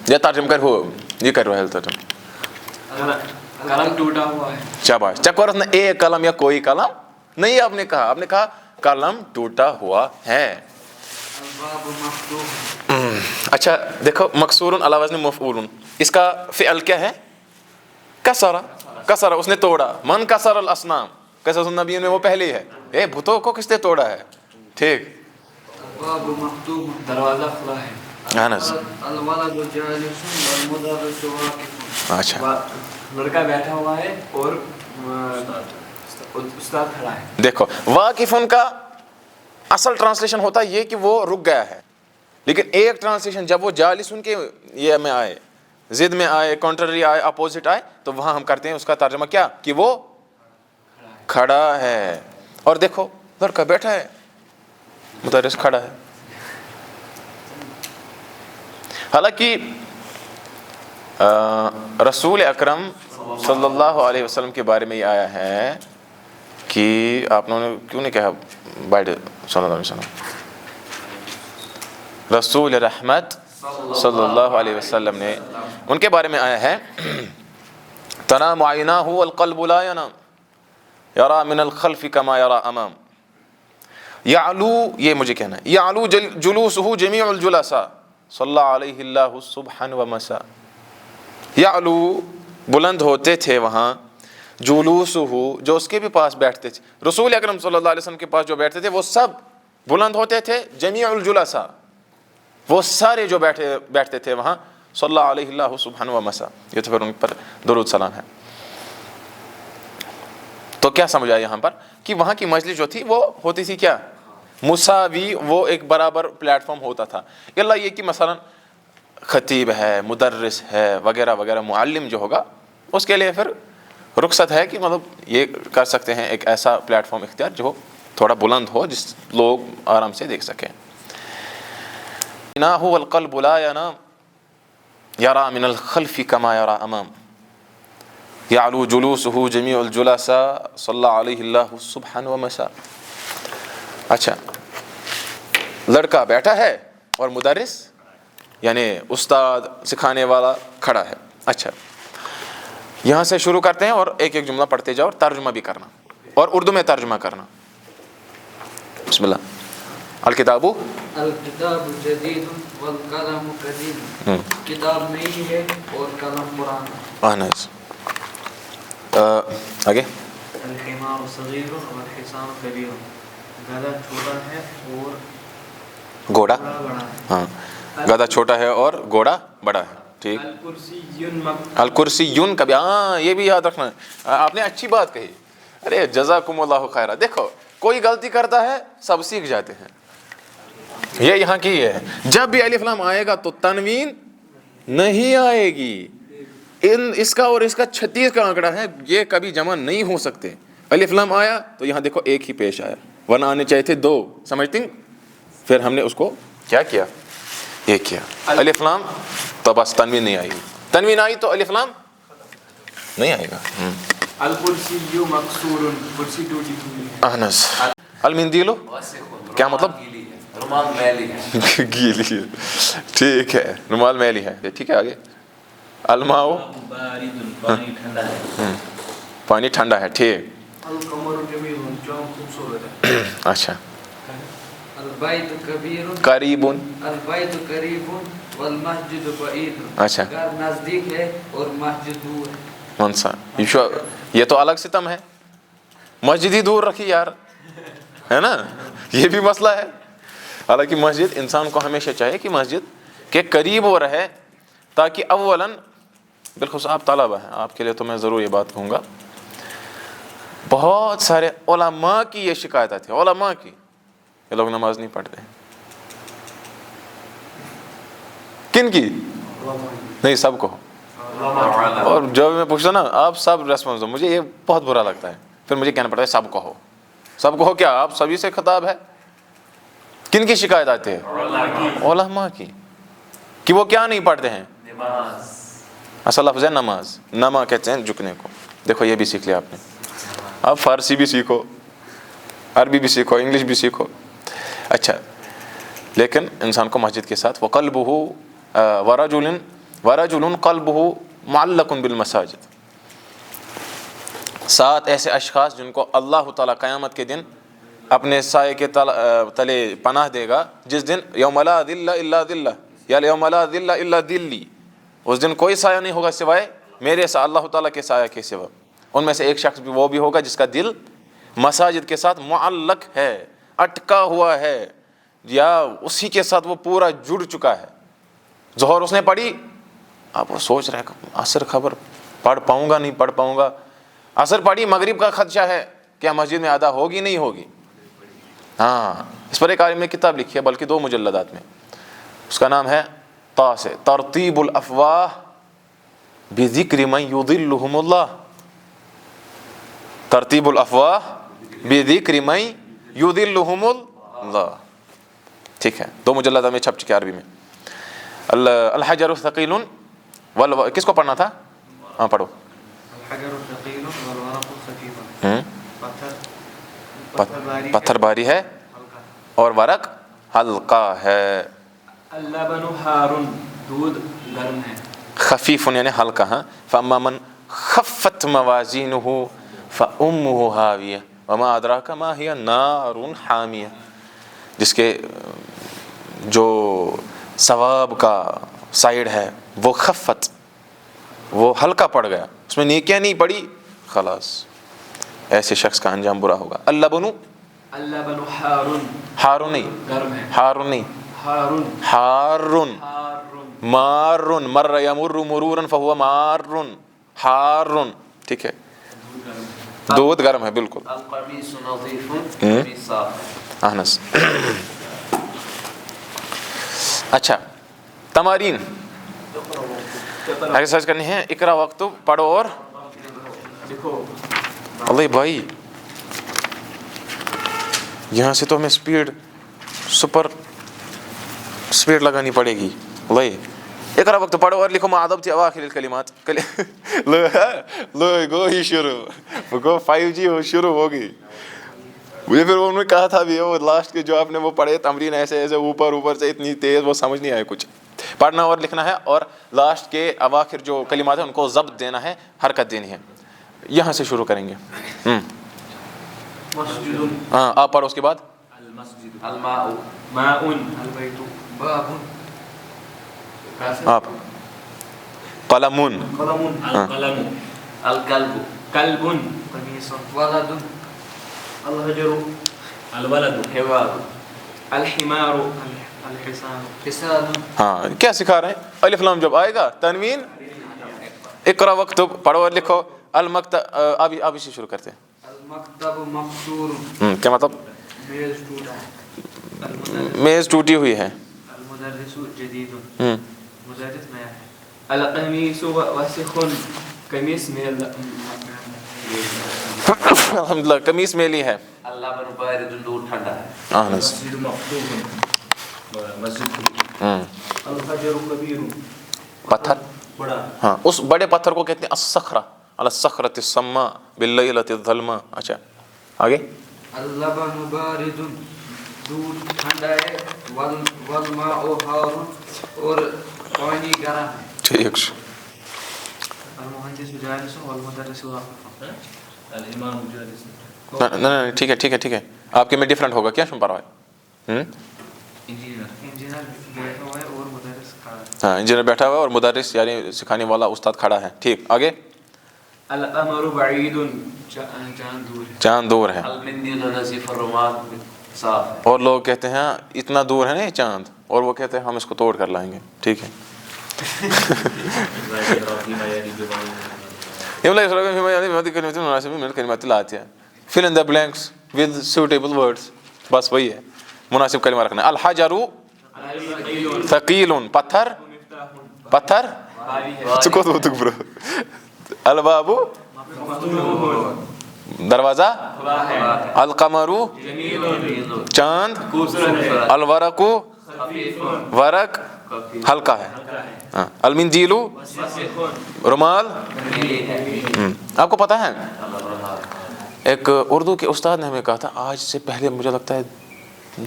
یہ ترجم کر ہو، یہ کرو ہے ترجم. قلم ٹوٹا ہوا ہے. شاباش. چکورت نہ ایک قلم یا کوئی قلم نہیں، آپ نے کہا، آپ نے کہا قلم ٹوٹا ہوا ہے. اچھا دیکھو مکسورن علی وزن مفعول، اس کا فعل کیا ہے؟ کسرا. کسرا اس نے توڑا. من کسر الاصنام، قصص النبیین میں وہ پہلے ہی ہے. اے بتوں کو کس نے توڑا ہے؟ ٹھیک. دروازہ کھلا ہے. اچھا لڑکا بیٹھا ہوا ہے اور استاد کھڑا ہے. دیکھو واقفن کا اصل ٹرانسلیشن ہوتا ہے یہ کہ وہ رک گیا ہے، لیکن ایک ٹرانسلیشن جب وہ جالسن کے یہ میں آئے، ضد میں آئے، کانٹرری آئے، اپوزٹ آئے، تو وہاں ہم کرتے ہیں اس کا ترجمہ کیا کہ وہ کھڑا ہے. اور دیکھو لڑکا بیٹھا ہے، مدرس کھڑا ہے. حالانکہ رسول اکرم صلی اللہ علیہ وسلم کے بارے میں یہ آیا ہے کہ آپ نے کیوں نہیں کہا بیٹھ صلی اللہ علیہ وسلم، رسول رحمت صلی اللہ علیہ وسلم نے ان کے بارے میں آیا ہے تنام عیناہ والقلب لا ینام یرا من الخلف کما یرا امام. یعلو، یہ مجھے کہنا ہے، یعلو جلوسہ جمیع الجلساء صلی علیہ اللہ صبحا و مساء. یعلو بلند ہوتے تھے وہاں، جلوسہ جو اس کے بھی پاس بیٹھتے تھے، رسول اکرم صلی اللہ علیہ وسلم کے پاس جو بیٹھتے تھے وہ سب بلند ہوتے تھے. جمیع الجلساء وہ سارے جو بیٹھتے تھے وہاں، صلی اللہ علیہ اللہ صبحا و مساء. یہ تو پھر ان پر درود سلام ہے. تو کیا سمجھا یہاں پر کہ وہاں کی مجلس جو تھی وہ ہوتی تھی کیا؟ مساوی، وہ ایک برابر پلیٹ فارم ہوتا تھا. اللہ یہ کہ مثلا خطیب ہے، مدرس ہے وغیرہ وغیرہ، معلم جو ہوگا اس کے لیے پھر رخصت ہے کہ مطلب یہ کر سکتے ہیں ایک ایسا پلیٹ فارم اختیار جو تھوڑا بلند ہو جس لوگ آرام سے دیکھ سکیں. عیناہ والقلب لا ینام یرا من الخلف کما یرا امام. یعلو جلوسہ جمیع الجلساء صلی اللہ علیہ اللہ صبحا و مساء. اچھا لڑکا بیٹھا ہے اور مدرس یعنی استاد سکھانے والا کھڑا ہے. اچھا یہاں سے شروع کرتے ہیں اور ایک ایک جملہ پڑھتے جاؤ اور ترجمہ بھی کرنا اور اردو میں ترجمہ کرنا. بسم اللہ. الکتاب الکتاب جدید والقلم قدیم. کتاب نئی ہے اور قلم پرانا. آگے. الحمار صغیر والحصان کبیر. گدھا چھوٹا ہے اور گھوڑا بڑا ہے. ہاں گدھا چھوٹا ہے اور گھوڑا بڑا ہے. ٹھیک. الکرسی یون کبھی ہاں یہ بھی یاد رکھنا ہے. آپ نے اچھی بات کہی. ارے جزاکم اللہ خیرہ. دیکھو کوئی غلطی کرتا ہے سب سیکھ جاتے ہیں. یہ یہاں کی ہے. جب بھی الف لام آئے گا تو تنوین نہیں آئے گی. اس کا اور اس کا 36 کا آنکڑا ہے, یہ کبھی جمع نہیں ہو سکتے. الف لام آیا تو یہاں دیکھو ایک ہی پیش آیا, ورنہ آنے چاہیے تھے 2. سمجھتے ہیں. پھر ہم نے اس کو کیا کیا, یہ کیا الف لام تو بس تنوین نہیں آئی. تنوین آئی تو الف لام نہیں آئے گا. الکرسی مکسور. کرسی ٹوٹی ہوئی ہے. احنس. المندیلو کیا مطلب؟ رومال میلی ہے. گیلی ہے. ٹھیک ہے رومال میلی ہے. ٹھیک ہے آگے. الماؤ پانی ٹھنڈا ہے. پانی ٹھنڈا ہے. ٹھیک. القمر جمیل. چاند خوبصورت ہے. اچھا. البیت کبیر. قریب. البیت قریب والمسجد بعید. اچھا. گھر نزدیک ہے اور مسجد دور ہے. منسا یہ تو الگ ستم ہے. مسجد ہی دور رکھی یار, ہے نا, یہ بھی مسئلہ ہے. حالانکہ مسجد انسان کو ہمیشہ چاہیے کہ مسجد کے قریب وہ رہے, تاکہ اولاً بالخصوص آپ طلبہ ہیں, آپ کے لیے تو میں ضرور یہ بات کہوں گا. بہت سارے علماء کی یہ شکایت آتی ہے, علماء کی, یہ لوگ نماز نہیں پڑھتے ہیں. کن کی؟ نہیں سب کو. اور جو بھی میں پوچھتا نا آپ سب ریسپانس دو, مجھے یہ بہت برا لگتا ہے. پھر مجھے کہنا پڑتا ہے سب کو ہو. سب کو ہو کیا, آپ سبھی سے خطاب ہے. کن کی شکایت آتی ہے؟ علماء کی, کہ وہ کیا نہیں پڑھتے ہیں. اصل لفظ ہے نماز. نما کہتے ہیں جھکنے کو. دیکھو یہ بھی سیکھ لیا آپ نے. اب فارسی بھی سیکھو, عربی بھی سیکھو, انگلش بھی سیکھو. اچھا لیکن انسان کو مسجد کے ساتھ وَقَلْبُهُ وَرَجُلٌ قَلْبُهُ مُعَلَّقٌ بِالْمَسَاجِدِ. 7 ایسے اشخاص جن کو اللہ تعالیٰ قیامت کے دن اپنے سائے کے تلے پناہ دے گا, جس دن یوم لا ذل الا ذلہ یا یوم لا ذل الا ذلی. اس دن کوئی سایہ نہیں ہوگا سوائے میرے سا اللہ تعالیٰ کے سایہ کے سوا. ان میں سے ایک شخص بھی وہ بھی ہوگا جس کا دل مساجد کے ساتھ معلق ہے, اٹکا ہوا ہے, یا اسی کے ساتھ وہ پورا جڑ چکا ہے. ظہر اس نے پڑھی, اب وہ سوچ رہے ہیں عصر خبر پڑھ پاؤں گا نہیں پڑھ پاؤں گا. عصر پڑھی, مغرب کا خدشہ ہے, کیا مسجد میں ادا ہوگی نہیں ہوگی. ہاں اس پر ایک عالم نے کتاب لکھی ہے, بلکہ 2 مجلدات میں. اس کا نام ہے ترتیب الافواہ بذکر من یضلهم اللہ. ترتیب الافواہ بذکر من یضلهم اللہ. ٹھیک ہے 2 مجلدات میں چھپ چکے عربی میں. الحجر ثقیل کس کو پڑھنا تھا؟ ہاں پڑھو. الحجر ثقیل والورق خفیف. پتھر بھاری ہے اور ورق ہلکا ہے. اللبن حار. دودھ گرم ہے. خفیف یعنی ہلکا. ہاں. فاما من خفت موازینہ فامہ ہاویہ وما ادراک ما ہی نار حامیہ. جس کے جو ثواب کا سائڈ ہے وہ خفت, وہ ہلکا پڑ گیا, اس میں نیکیاں نہیں پڑی, خلاص ایسے شخص کا انجام برا ہوگا. اللبن حارن. ہارن نہیں, گرم ہے. ہارن نہیں, ہارن. مارن مر یمر مرورا فہو مارن. ہارن. ٹھیک ہے دودھ گرم ہے بالکل. القمیص نظیف. قمیص صاف. احنس. اچھا تمارین ایکسرسائز کرنی ہے. اقرا وقت پڑھو اور دیکھو. اللہ بھائی یہاں سے تو ہمیں سپیڈ سپر سپیڈ لگانی پڑے گی. اللہ اقرا وقت پڑھو اور لکھو ما عذبت اواخر الکلمات. لو گو ہی شروع گو 5G شروع ہوگی. مجھے پھر انہوں نے کہا تھا بھی وہ لاسٹ کے جو آپ نے وہ پڑھے تمرین ایسے ایسے اوپر سے اتنی تیز وہ سمجھ نہیں آئے کچھ. پڑھنا اور لکھنا ہے، اور لاسٹ کے اواخر جو کلمات ہیں ان کو ضبط دینا ہے، حرکت دینی ہے. یہاں سے شروع کریں گے. مسجد ہاں آپ پڑھو اس کے بعد. المسجد الماء ماء البيت باب آپ قلم. قلم القلم الكلب كلب قميص ولد الهجر الولد حوار الحمار الحصان حسان ہاں کیا سکھا رہے ہیں؟ الف لام جب آئے گا تنوین اقرا وکتب، پڑھو اور لکھو. المکتب اب اسی شروع کرتے ہیں. المكتب مكسور کیا مطلب؟ میز ٹوٹا ہے. میز ٹوٹی ہوئی ہے. المدرس جدید ہم. مدرس نیا ہے. القمیص وسخ قمیص میل الحمدللہ قمیص میلی ہے. اللبن بارد دودھ ٹھنڈا ہے. ہاں مسجد مفتوح مسجد الحجر کبیر پتھر. بڑا. ہاں اس بڑے پتھر کو کہتے ہیں الصخرہ، علی الصخرۃ الصماء باللیلۃ الظلماء. اچھا آگے. اللبن بارد دودھ ٹھنڈا ہے. والماء حار اور پانی گرم ہے. ٹھیک. المهندس جالس والمدرس واقف. الامام جالس. نہیں ٹھیک ہے ٹھیک ہے ٹھیک ہے. آپ کے میں ڈفرینٹ ہوگا کیا شم پرواہ ہے. انجینئر بیٹھا ہوا ہے اور مدرس کھڑا ہے. ہاں انجینئر بیٹھا ہوا ہے اور مدرس یعنی سکھانے والا استاد کھڑا ہے. ٹھیک آگے. القمر بعید چاند دور ہے. چاند دور ہے. المندیل نظیف الرماد صاف ہے. اور لوگ کہتے ہیں اتنا دور ہے نا یہ چاند، اور وہ کہتے ہیں ہم اس کو توڑ کر لائیں گے. ٹھیک ہے. fill in the blanks with suitable words. بس وہی ہے، مناسب کلمہ رکھنا. الحجر ثقیل، پتھر پتھر الباب دروازہ. القمر چاند. الورق ورق ہلکا ہے. ہاں. المندیل رومال. آپ کو پتہ ہے ایک اردو کے استاد نے ہمیں کہا تھا آج سے پہلے مجھے لگتا ہے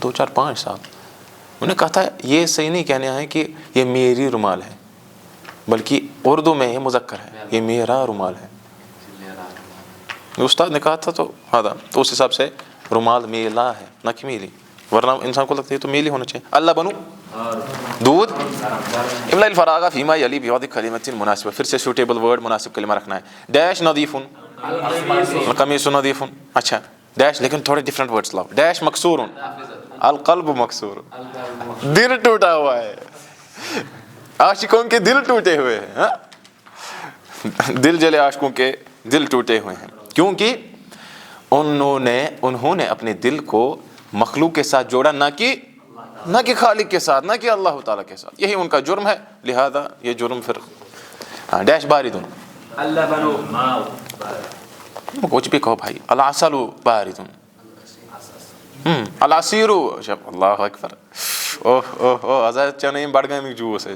2-4-5 سال، انہوں نے کہا تھا یہ صحیح نہیں کہنا ہے کہ یہ میری رومال ہے، بلکہ اردو میں یہ مذکر ہے، یہ میرا رومال ہے. استاد نے کہا تھا تو ہاں تو اس حساب سے رومال میلا ہے نہ کہ میلی، ورنہ انسان کو لگتا ہے تو میلی ہونا چاہیے. اللہ بنو دودھ. املا الفراغ فیما یلی بیوضع کلمۃ مناسبہ، پھر سے سوٹیبل ورڈ مناسب کلمہ رکھنا ہے. ڈیش نظیف القمیص نظیف. اچھا ڈیش لیکن تھوڑے ڈفرینٹ ورڈس لاؤ. ڈیش مکسور القلب مکسور، دل ٹوٹا ہوا ہے. عاشقوں کے دل ٹوٹے ہوئے ہیں. دل جلے عاشقوں کے دل ٹوٹے ہوئے ہیں کیونکہ انہوں نے اپنے دل کو مخلوق کے ساتھ جوڑا، نہ کہ خالق کے ساتھ، نہ کہ اللہ تعالیٰ کے ساتھ. یہی ان کا جرم ہے، لہذا یہ جرم پھر. ڈیش بارد کچھ بھی کہو بھائی. العسل بارد. العصیر. اللہ اکبر. اوہ اوہ اوہ آزاد چنئی بڑگامی جوس ہے.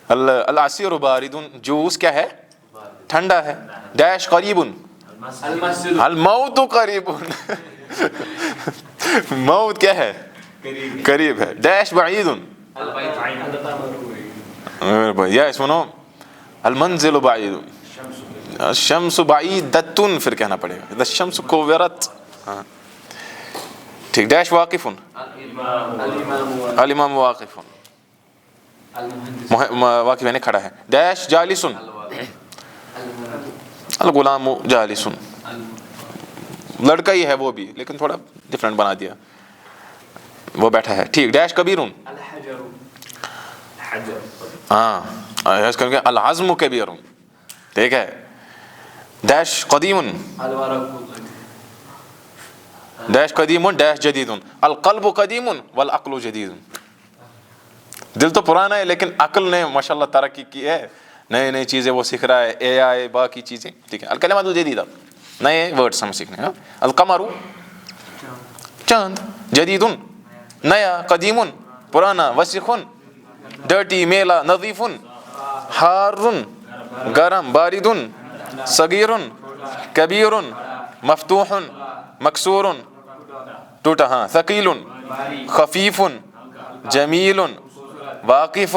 العصیر بارد، جوس کیا ہے؟ ٹھنڈا ہے. ڈیش قریب الموت قریب. موت کیا ہے؟ قریب ہے. ڈیش بعید. یا سنو المنزل بعید. الشمس بعیدۃ پھر کہنا پڑے گا. الشمس کوورت. ہاں ٹھیک. ڈیش واقف الامام واقف. واقف یعنی کھڑا ہے. ڈیش جالس الغلام جالس. لڑکا ہی ہے وہ بھی لیکن تھوڑا ڈفرینٹ بنا دیا، وہ بیٹھا ہے. ٹھیک. ڈیش کبیر. ہاں العزم کبیر. ٹھیک ہے. ڈیش قدیم. ڈیش قدیم ڈیش جدید. القلب قدیم والعقل جدید. دل تو پرانا ہے لیکن عقل نے ماشاءاللہ ترقی کی ہے، نئے نئی چیزیں وہ سیکھ رہا ہے، اے آئی باقی چیزیں. ٹھیک ہے. الکلمات الجدیدہ، نئے ورڈس ہم سیکھنے ہیں. القمر چاند. جدید نیا. قدیم پرانا. وسخ ڈرٹی میلا. نظیف حار گرم. بارد صغیر کبیر. مفتوح مکسور ٹوٹا. ہاں. ثقیل خفیف جمیل واقف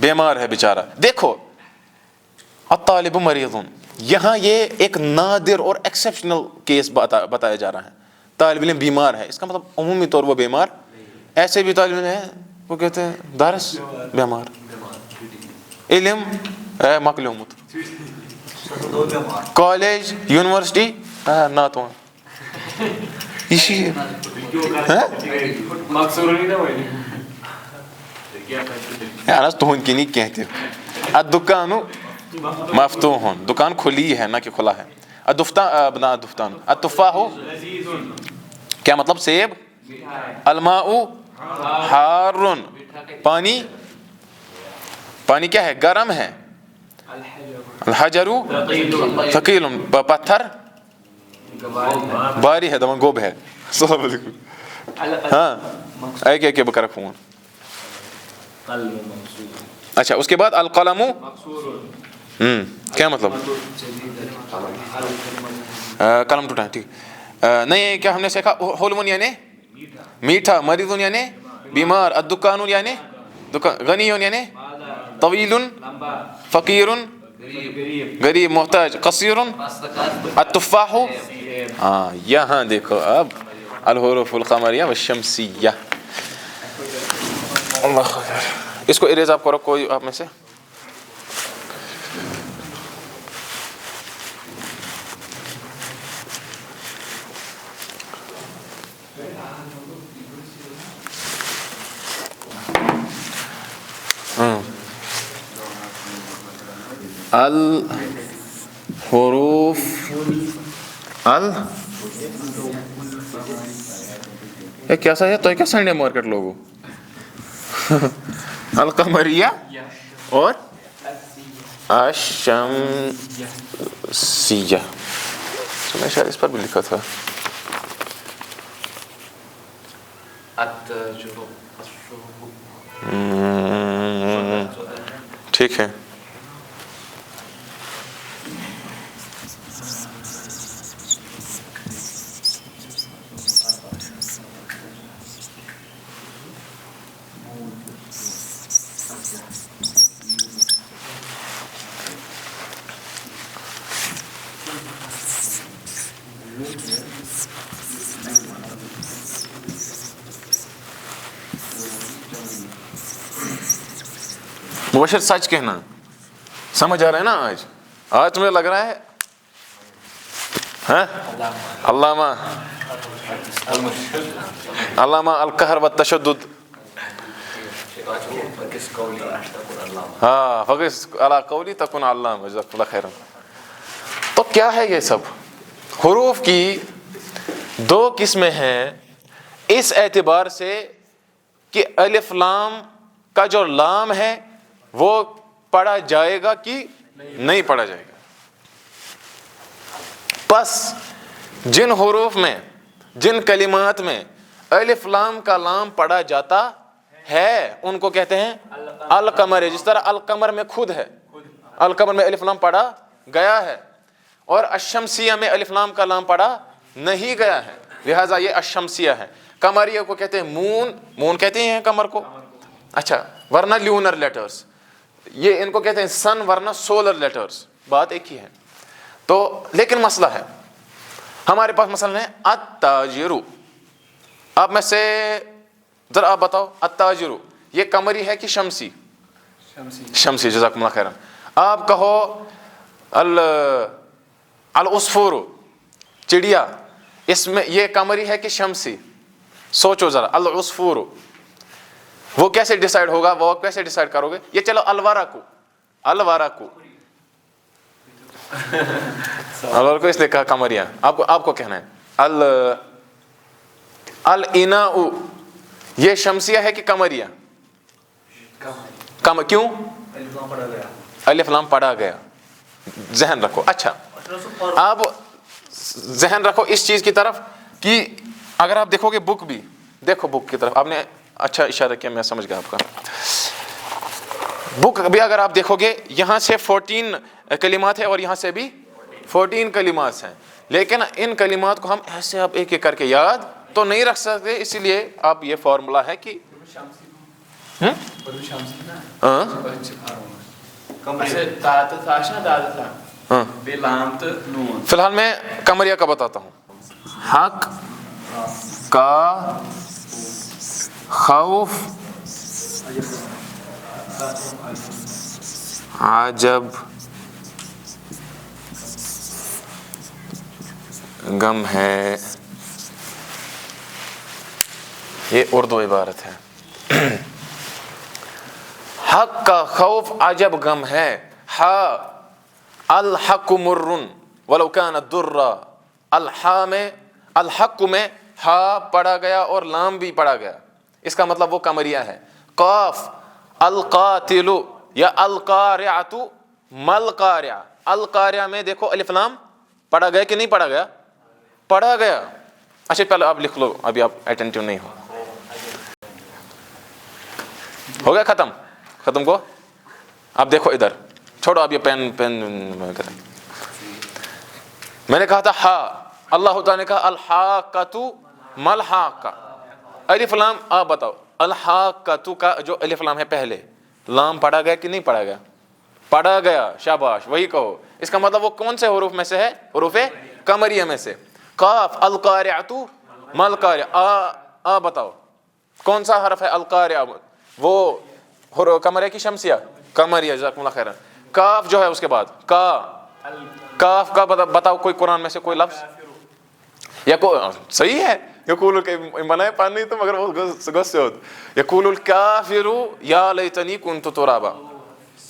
بیمار ہے بیچارہ. دیکھو الطالب مریض, یہاں یہ ایک نادر اور ایکسیپشنل کیس بتایا جا رہا ہے. طالب علم بیمار ہے, اس کا مطلب عمومی طور وہ بیمار. ایسے بھی طالب علم ہے وہ کہتے ہیں دارس بیمار, علم مکلیومت, کالج یونیورسٹی ناتوان. یہ چیز تہند کنی کہتے الدکان مفتوح, دکان کھلی ہے نہ کہ کھلا ہے. الدفتان التفاح کیا مطلب سیب. الماء حار, پانی پانی کیا ہے گرم ہے. الحجر ثقیل, پتھر باری ہے دمن گوب ہے. السلام علیکم. ہاں ایک بکر فون. اچھا اس کے بعد القلم, کیا مطلب قلم ٹوٹا. ٹھیک نہیں, کیا ہم نے سیکھا حلم یعنی میٹھا, مریض یعنی بیمار, الدکان یعنی غنی یعنی طویل, فقیر غریب, محتاج, قصیر, التفاح. ہاں یہاں دیکھو اب الحروف القمریہ والشمسیہ. اللہ خیر, اس کو اریز آپ کرو کوئی آپ میں سے. الحروف کیسا ہے تو کیا سنڈے مارکیٹ لوگوں القمریہ اور الشمسیہ. میں شاید اس پر بھی لکھا تھا. ٹھیک ہے. مبشر سچ کہنا, سمجھ آ رہا ہے نا. آج تمہیں لگ رہا ہے علامہ القہر والتشدد. ہاں فقس علی قولی تکن علامہ, جزاک اللہ خیرا. تو کیا ہے یہ سب؟ حروف کی دو قسمیں ہیں اس اعتبار سے کہ الف لام کا جو لام ہے وہ پڑھا جائے گا کہ نہیں پڑھا جائے گا. پس جن حروف میں, جن کلمات میں الف لام کا لام پڑھا جاتا ہے ان کو کہتے ہیں القمر. جس طرح القمر میں خود ہے, القمر میں الف لام پڑھا گیا ہے, اور الشمسیہ میں الف لام کا لام پڑھا نہیں گیا ہے, لہٰذا یہ الشمسیہ ہے. قمریہ کو کہتے ہیں مون, مون کہتے ہیں قمر کو. اچھا ورنہ لیونر لیٹرز, یہ ان کو کہتے ہیں سن, ورنہ سولر لیٹرز. بات ایک ہی ہے. تو لیکن مسئلہ ہے, ہمارے پاس مثلا ہے التاجر. آپ میں سے ذرا آپ بتاؤ التاجر یہ قمری ہے کہ شمسی؟ شمسی, جزاکم اللہ خیرا. آپ کہو العصفور چڑیا, اس میں یہ قمری ہے کہ شمسی؟ سوچو ذرا. العصفور وہ کیسے ڈیسائیڈ ہوگا, وہ کیسے ڈیسائیڈ کرو گے؟ یہ چلو الورق, الورق الورق اس لیے کہا قمریہ. آپ کو کہنا ہے الاناء یہ شمسیہ ہے کہ قمریہ؟ کیوں؟ الف لام پڑھا گیا. ذہن رکھو. اچھا آپ ذہن رکھو اس چیز کی طرف کہ اگر آپ دیکھو گے بک بھی, دیکھو بک کی طرف, آپ نے اچھا اشارہ کیا, میں سمجھ گیا آپ کا. بک بھی اگر آپ دیکھو گے یہاں سے 14 کلمات ہیں اور یہاں سے بھی 14 کلمات ہیں, لیکن ان کلمات کو ہم ایسے آپ ایک ایک کر کے یاد تو نہیں رکھ سکتے. اسی لیے آپ یہ فارمولا ہے کہ فی الحال میں قمریہ کا بتاتا ہوں. حق کا خوف عجب غم ہے. یہ اردو عبارت ہے. حق کا خوف عجب غم ہے. الحق مر ولو كان الدر. الحق میں ہا پڑھا گیا اور لام بھی پڑھا گیا. اس کا مطلب وہ قمریہ ہے. قاف القاتل یا القارعۃ مل قارعہ. القارعہ میں دیکھو الف لام پڑھا گیا کہ نہیں پڑھا گیا؟ پڑھا گیا. اچھا پہلے آپ لکھ لو, ابھی آپ اٹینٹیو نہیں ہو گیا. ختم کو. اب دیکھو ادھر, چھوڑو اب یہ پین کریں. میں نے کہا تھا ہا, اللہ تعالیٰ نے کہا الحاقۃ ملحاقہ. الف لام آپ بتاؤ, الحاقۃ کا جو الف لام ہے پہلے لام پڑھا گیا کہ نہیں پڑھا گیا؟ پڑھا گیا. شاباش, وہی کہو. اس کا مطلب وہ کون سے حروف میں سے ہے؟ حروف قمریہ میں سے. قاف القارعۃ مل قارعہ. بتاؤ کون سا حرف ہے القارعہ؟ وہ قمریہ کی شمسیہ قمریہ. جزاکم اللہ خیرا. کاف جو ہے اس کے بعد کاف کا بتاؤ کوئی قرآن میں سے کوئی لفظ یا صحیح ہے. یقول بنائے پانی تو مگر وہ غصے ہوتے. یقول الکافر یا لیتنی کنت ترابا.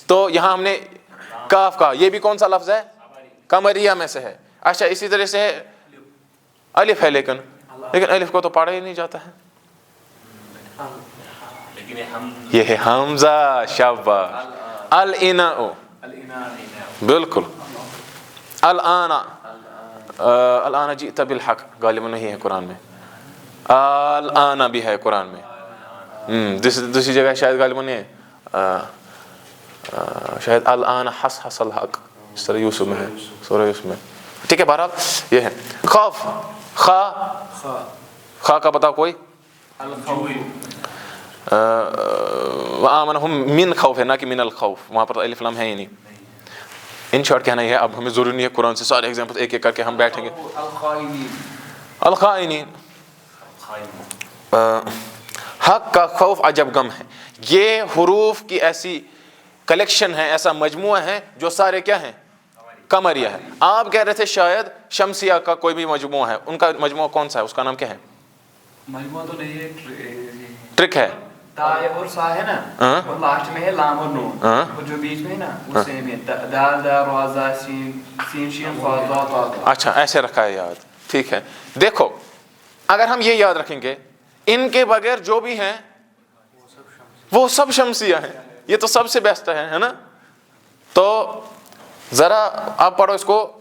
تو یہاں ہم نے کاف کا, یہ بھی کون سا لفظ ہے؟ قمریہ میں سے ہے. اچھا اسی طرح سے الف ہے, لیکن الف کو تو پڑھا ہی نہیں جاتا ہے. یہ ہے حمزہ. شاباش. الاناء بالکل. الآن جئت بالحق غالباً نہیں ہے قرآن میں. الآن بھی ہے قرآن میں. دوسری جگہ شاید غالباً نہیں ہے. شاید الآن حس الحق, اس طرح یوسف میں ہے, سورہ یوسف میں. ٹھیک ہے, بہرحال یہ ہے. خوف خا کا بتاؤ کوئی؟ وآمنہم من خوف ہے, نہ کہ من الخوف. وہاں پر الف لام ہے ہی نہیں. ان شارٹ کہنا یہ ہے. اب ہمیں ضروری نہیں ہے قرآن سے سارے ایگزامپل ایک ایک کر کے ہم بیٹھیں گے. الخائنین. حق کا خوف عجب غم ہے. یہ حروف کی ایسی کلیکشن ہے, ایسا مجموعہ ہے جو سارے کیا ہیں؟ قمریہ ہے. آپ کہہ رہے تھے شاید شمسیہ کا کوئی بھی مجموعہ ہے. ان کا مجموعہ کون سا ہے؟ اس کا نام کیا ہے؟ مجموعہ تو نہیں ہے, ٹرک ہے. تا اور سا ہے نا, اور لاسٹ میں ہے لام اور نون, اور جو بیچ میں ہے نا وہ سیم ہے. دال دا را زا سین سین شین فا ضا طا. اچھا ایسے رکھا ہے یاد. ٹھیک ہے. دیکھو اگر ہم یہ یاد رکھیں گے ان کے بغیر جو بھی ہیں وہ سب شمسیہ ہیں. یہ تو سب سے بیسٹ ہے نا. تو ذرا آپ پڑھو اس کو.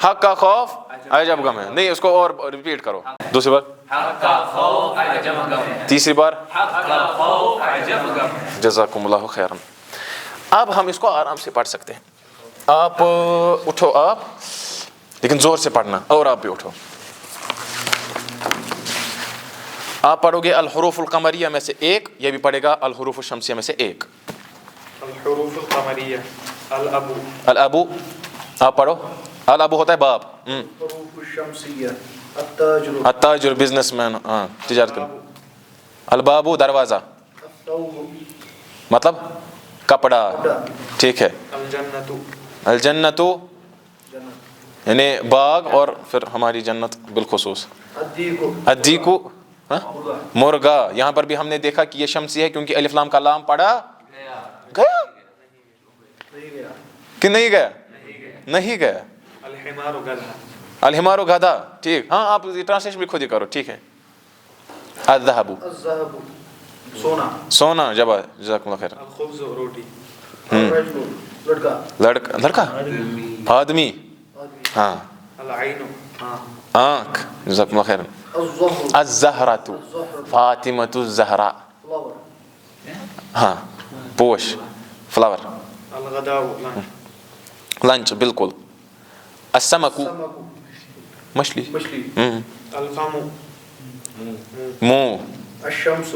حق کا خوف عجب غم ہے. نہیں اس کو اور ریپیٹ کرو دوسری بار. حق کا خوف عجب غم ہے. تیسری بار. حق کا خوف عجب غم ہے. جزاکم اللہ خیرا. اب ہم اس کو آرام سے پڑھ سکتے ہیں. آپ اٹھو آپ, لیکن زور سے پڑھنا, اور آپ بھی اٹھو. آپ پڑھو گے الحروف القمریہ میں سے ایک, یہ بھی پڑھے گا الحروف الشمسیہ میں سے ایک. الحروف القمریہ. الابو. الابو آپ پڑھو. الابو ہوتا ہے باپ. الحروف الشمسیہ. التاجر. التاجر بزنس مین, ہاں تجارت کرنا. البابو دروازہ, الثوب مطلب کپڑا. ٹھیک ہے. الجنت. الجنت یعنی باغ, اور پھر ہماری جنت بالخصوص. الدیکو مرغا. یہاں پر بھی ہم نے دیکھا کہ یہ شمسی ہے کیونکہ الف لام کا لام پڑا گیا کہ نہیں گیا؟ نہیں گیا. الحمار گدھا. الحمار گدھا. ٹھیک, ہاں آپ ٹرانسلیشن بھی خود ہی کرو. ٹھیک ہے. الذهب الذهب سونا. سونا. جزاکم اللہ خیر. الخبز روٹی. لڑکا. لڑکا آدمی. ہاں. العین آنکھ. جزاکم اللہ خیر. الزہرۃ فاطمۃ الزہراء. ہاں پوش, فلاور. الغداء لنچ بالکل. السمک مچھلی. الفم. 嗯 منہ. الشمس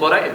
قريب.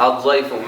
الضيف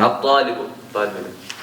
الطالب طالب।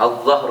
الظهر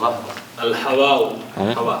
ظهر। الهواء هواء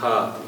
ها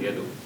يد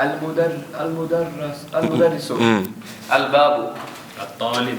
المدرس الباب الطالب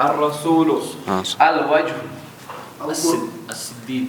الرسول الوجه الصديق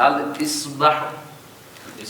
الإصبع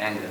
anger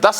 10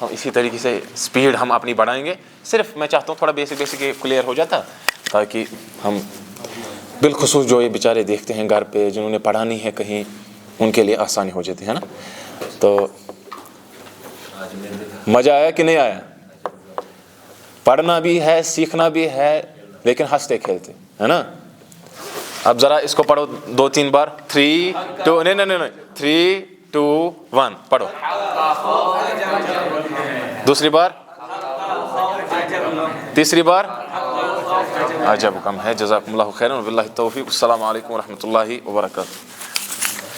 ہم اسی طریقے سے سپیڈ ہم اپنی بڑھائیں گے. صرف میں چاہتا ہوں تھوڑا بیسک کلیئر ہو جاتا تاکہ ہم بالخصوص جو یہ بیچارے دیکھتے ہیں گھر پہ جنہوں نے پڑھانی ہے کہیں ان کے لیے آسانی ہو جاتی ہے نا. تو مزہ آیا کہ نہیں آیا؟ پڑھنا بھی ہے سیکھنا بھی ہے لیکن ہنستے کھیلتے ہے نا. اب ذرا اس کو پڑھو 2-3 بار. 3 2 نہیں 3 2 1 پڑھو. دوسری بار, تیسری بار. عجب کم ہے. جزاکم اللہ خیرا وباللہ التوفیق. السلام علیکم ورحمۃ اللہ وبرکاتہ.